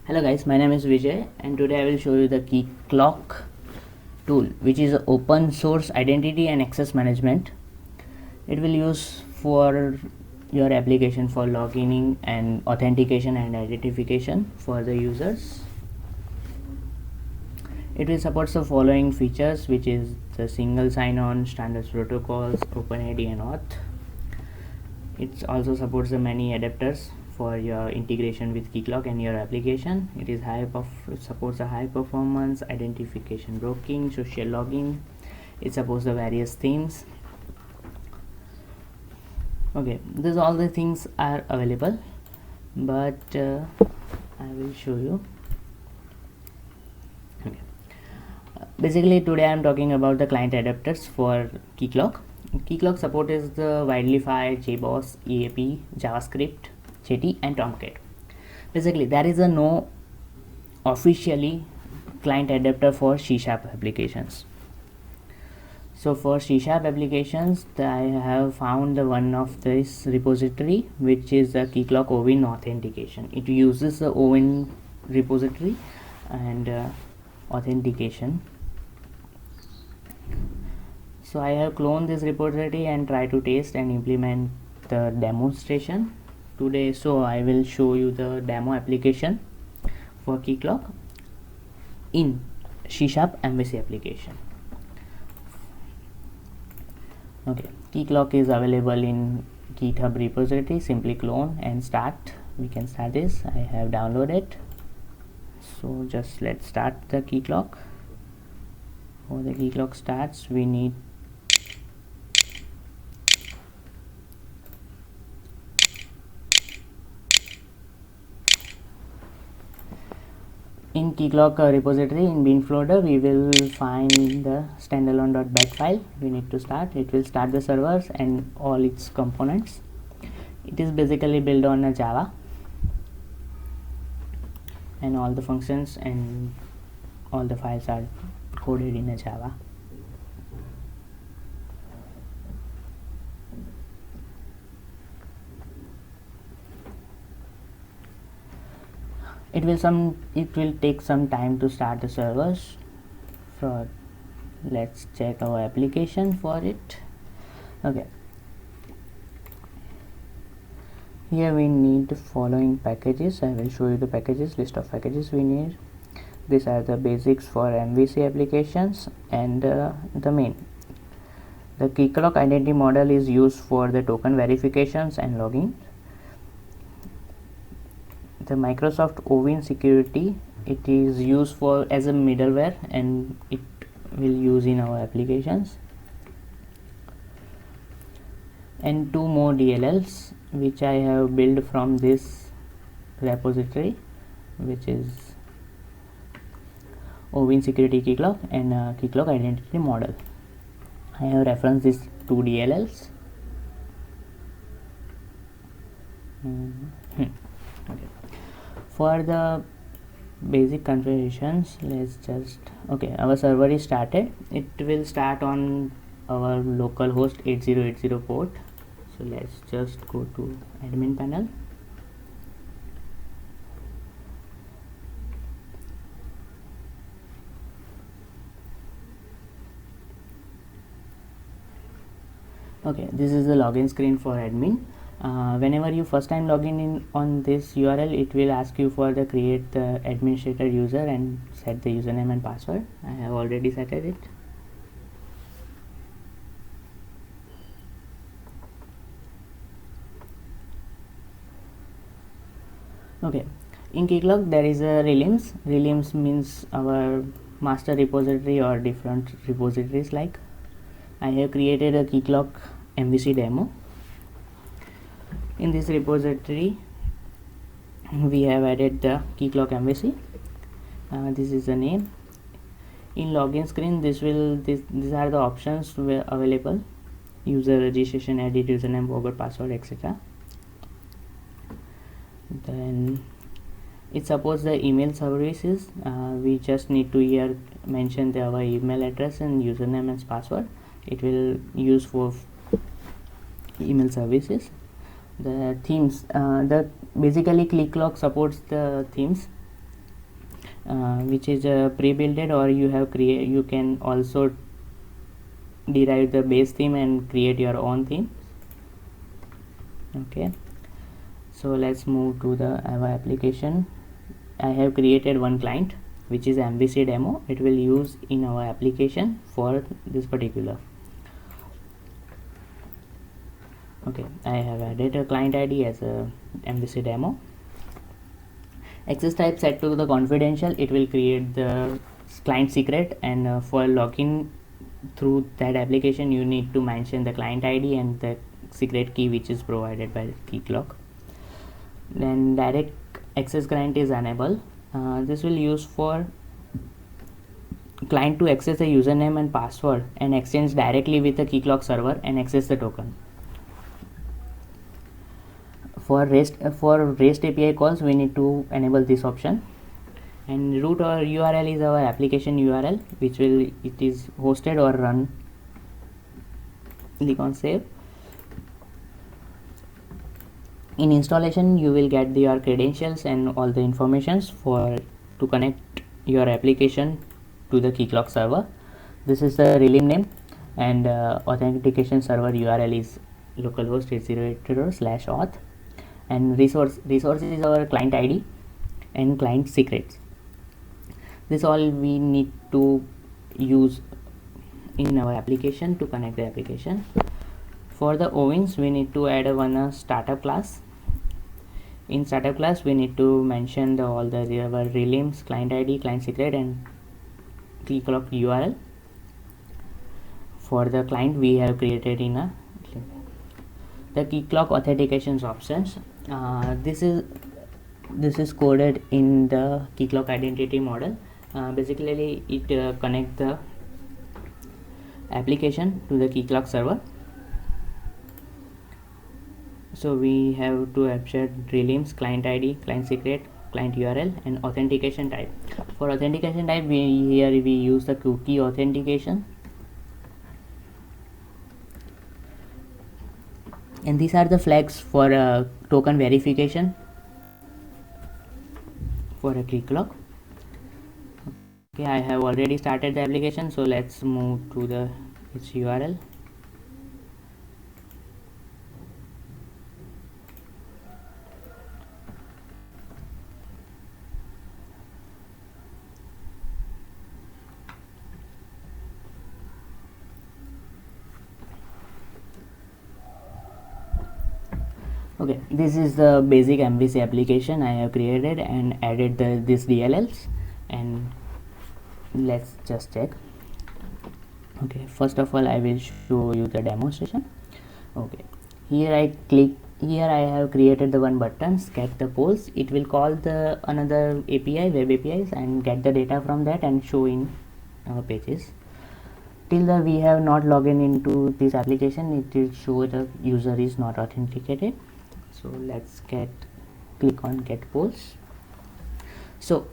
Hello guys, my name is Vijay and today I will show you the Keycloak tool, which is open source identity and access management. It will use for your application for logging and authentication and identification for the users. It will support the following features, which is the single sign-on, standards protocols, OpenID and auth. It also supports the many adapters for your integration with Keycloak and your application. It supports a high performance identification broking, social logging. It supports the various themes. Okay, these all the things are available, but I will show you. Okay. Basically today I am talking about the client adapters for Keycloak. Keycloak support is the Widely-Fi, JBoss, EAP, JavaScript, Jetty and Tomcat. Basically there is a no officially client adapter for C# applications. So for C# applications, I have found the one of this repository, which is the Keycloak Owin authentication. It uses the Owin repository and authentication. So I have cloned this repository and try to test and implement the demonstration today. So I will show you the demo application for Keycloak in C# MVC application. Okay, Keycloak is available in GitHub repository. Simply clone and start. We can start this. I have downloaded. So just let's start the Keycloak. For the Keycloak starts, we need in Keycloak repository in bin folder we will find the standalone.bat file. We need to start. It will start the servers and all its components. It is basically built on a Java and all the functions and all the files are coded in a Java. It will take some time to start the servers. Let's check our application for it. Okay, here we need the following packages. I will show you the list of packages we need. These are the basics for MVC applications and the main. The Keycloak identity model is used for the token verifications and logging. The Microsoft Owin security, it is used for as a middleware and it will use in our applications, and two more DLLs which I have built from this repository, which is Owin security Keycloak and Keycloak identity model. I have referenced these two DLLs. Okay. For the basic configurations, our server is started. It will start on our localhost 8080 port. So let's just go to admin panel. Okay, this is the login screen for admin. Whenever you first time login in on this URL, it will ask you for the create the administrator user and set the username and password. I have already set it. Okay, in Keycloak there is a relims. Relims means our master repository or different repositories. Like I have created a Keycloak MVC demo. In this repository we have added the Keycloak MVC. This is the name. In login screen, these are the options available: user registration, edit username, forgot password, etc. Then it supports the email services. We just need to here mention our email address and username and password. It will use for email services. The themes, basically Keycloak supports the themes. which is pre-built, or you can also derive the base theme and create your own theme. Okay, so let's move to our application. I have created one client which is MVC demo. It will use in our application for this particular. Okay, I have added a client ID as a MVC demo. Access type set to the confidential. It will create the client secret, and for login through that application you need to mention the client ID and the secret key which is provided by Keycloak. Then direct access grant is enabled. This will use for client to access the username and password and exchange directly with the Keycloak server and access the token. For REST API calls, we need to enable this option. And root or URL is our application URL, which it is hosted or run. Click on save. In installation, you will get your credentials and all the informations to connect your application to the Keycloak server. This is the relim name, and authentication server URL is localhost 8080/auth. And resource is our client ID and client secrets. This all we need to use in our application to connect the application. For the OINs, we need to add one startup class. In startup class, we need to mention all the our relims, client ID, client secret, and Keycloak URL. For the client, we have created in the Keycloak authentications options. This is coded in the Keycloak identity model. Basically, it connects the application to the Keycloak server. So we have to abstract relims, client ID, client secret, client URL, and authentication type. For authentication type, we use the cookie authentication. And these are the flags for token verification for a Keycloak. Okay, I have already started the application, so let's move to its URL. Okay, this is the basic MVC application I have created and added these DLLs, and let's just check. Okay, first of all I will show you the demonstration. Okay, here I have created the one button, get the polls. It will call the another API, web APIs, and get the data from that and show in our pages. Till we have not logged into this application, it will show the user is not authenticated. So let's click on get polls. So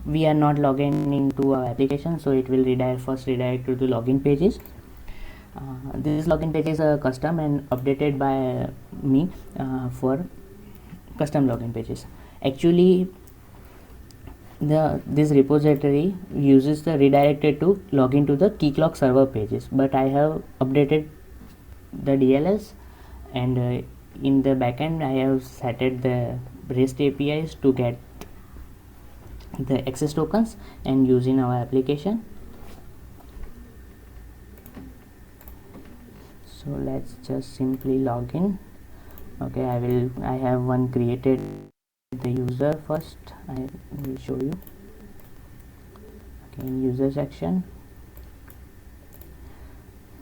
we are not logging into our application, so it will first redirect to the login pages. This login page is custom and updated by me for custom login pages. Actually, this repository uses the redirected to login to the Keycloak server pages, but I have updated the DLLs, and in the backend I have set the REST APIs to get the access tokens and use in our application. So let's just simply log in. Okay, I have one created the user first. I will show you. Okay, in user section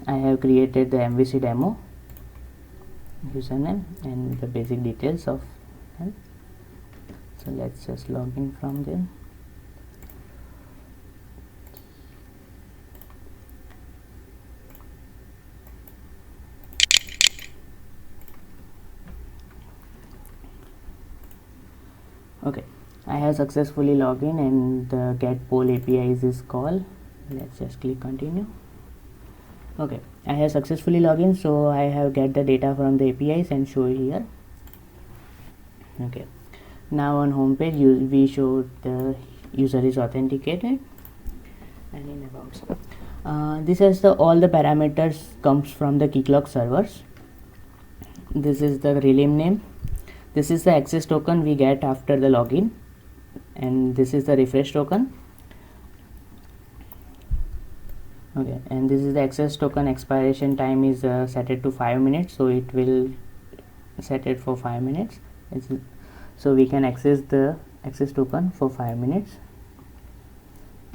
I have created the MVC demo username and the basic details of them. So let's just log in from there. Okay, I have successfully logged in and the get poll API is called. Let's just click continue. Okay, I have successfully logged in, so I have get the data from the APIs and show here. Okay, now on home page we show the user is authenticated, and in about this is all the parameters comes from the Keycloak servers. This is the relay name, this is the access token we get after the login, and this is the refresh token. Okay, and this is the access token expiration time is set it to 5 minutes, so it will set it for 5 minutes. So we can access the access token for 5 minutes.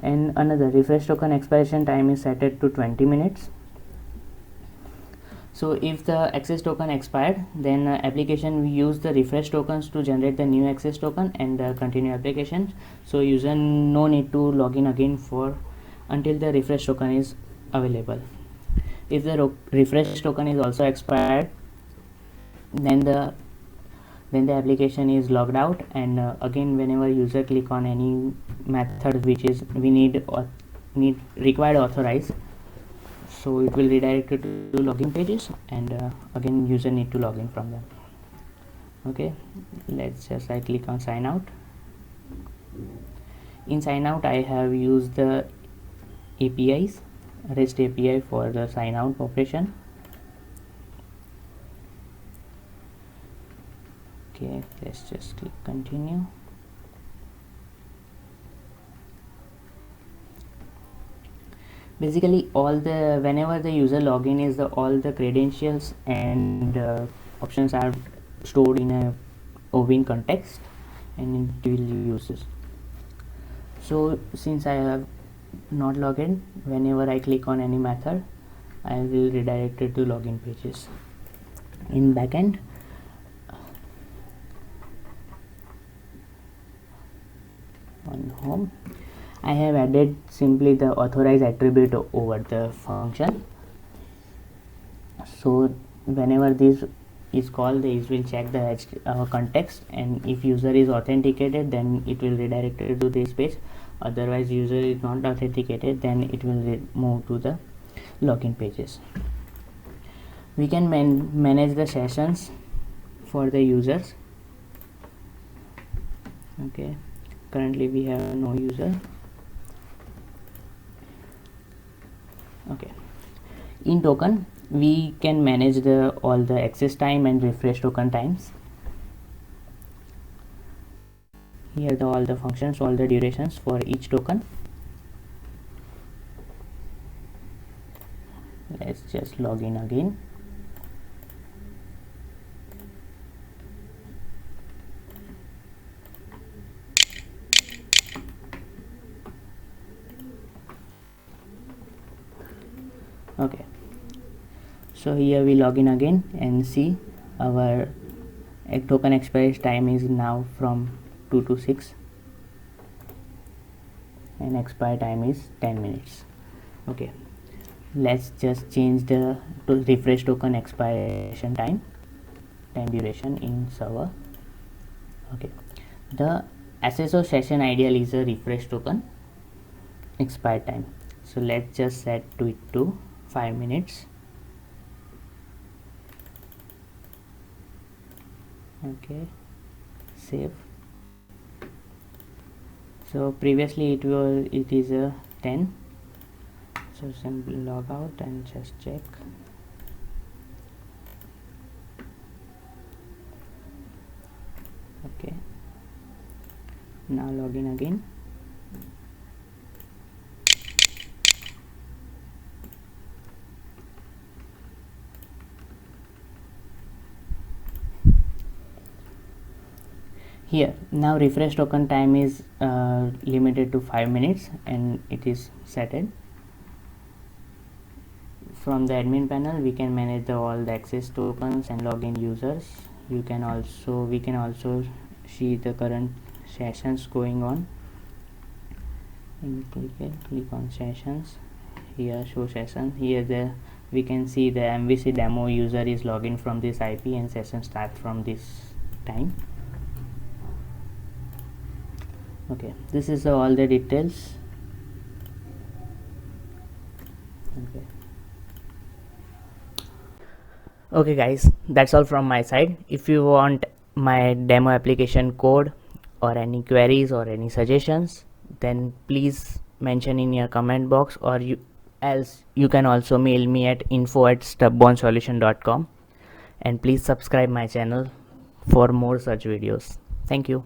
And another refresh token expiration time is set it to 20 minutes. So if the access token expired, then application we use the refresh tokens to generate the new access token and continue application. So user no need to log in again for until the refresh token is available. If the refresh token is also expired, then the application is logged out, and again whenever user click on any method which is we need required authorize, so it will redirect it to login pages, and again user need to log in from them. Okay, let's just I click on sign out. In sign out I have used the APIs, REST API for the sign out operation. Okay, let's just click continue. Basically all the whenever the user login is all the credentials and options are stored in a OWIN context, and it will use this. So since I have not logged in, whenever I click on any method I will redirect it to login pages. In backend, on home, I have added simply the authorize attribute over the function. So whenever this is called, this will check the context, and if user is authenticated then it will redirect it to this page. Otherwise user is not authenticated, then it will move to the login pages. We can manage the sessions for the users. Okay, currently we have no user. Okay, in token we can manage all the access time and refresh token times. Here all the functions, all the durations for each token. Let's just log in again. Okay, so here we log in again and see our token expiration time is now from 2 to 6 and expire time is 10 minutes. Okay, let's just change the refresh token expiration time duration in server. Okay, the SSO session ideal is a refresh token expire time, so let's just set it to 5 minutes. Okay, save. So previously it is a 10, so simply log out and just check. Okay, now log in again. Here now refresh token time is limited to 5 minutes and it is setted. From the admin panel we can manage all the access tokens and login users. We can also see the current sessions going on. And click on sessions. Here show session. Here we can see the MVC demo user is login from this IP and session start from this time. Okay, this is all the details. Okay guys, that's all from my side. If you want my demo application code or any queries or any suggestions, then please mention in your comment box, or you can also mail me at info@stubbornsolution.com, and please subscribe my channel for more such videos. Thank you.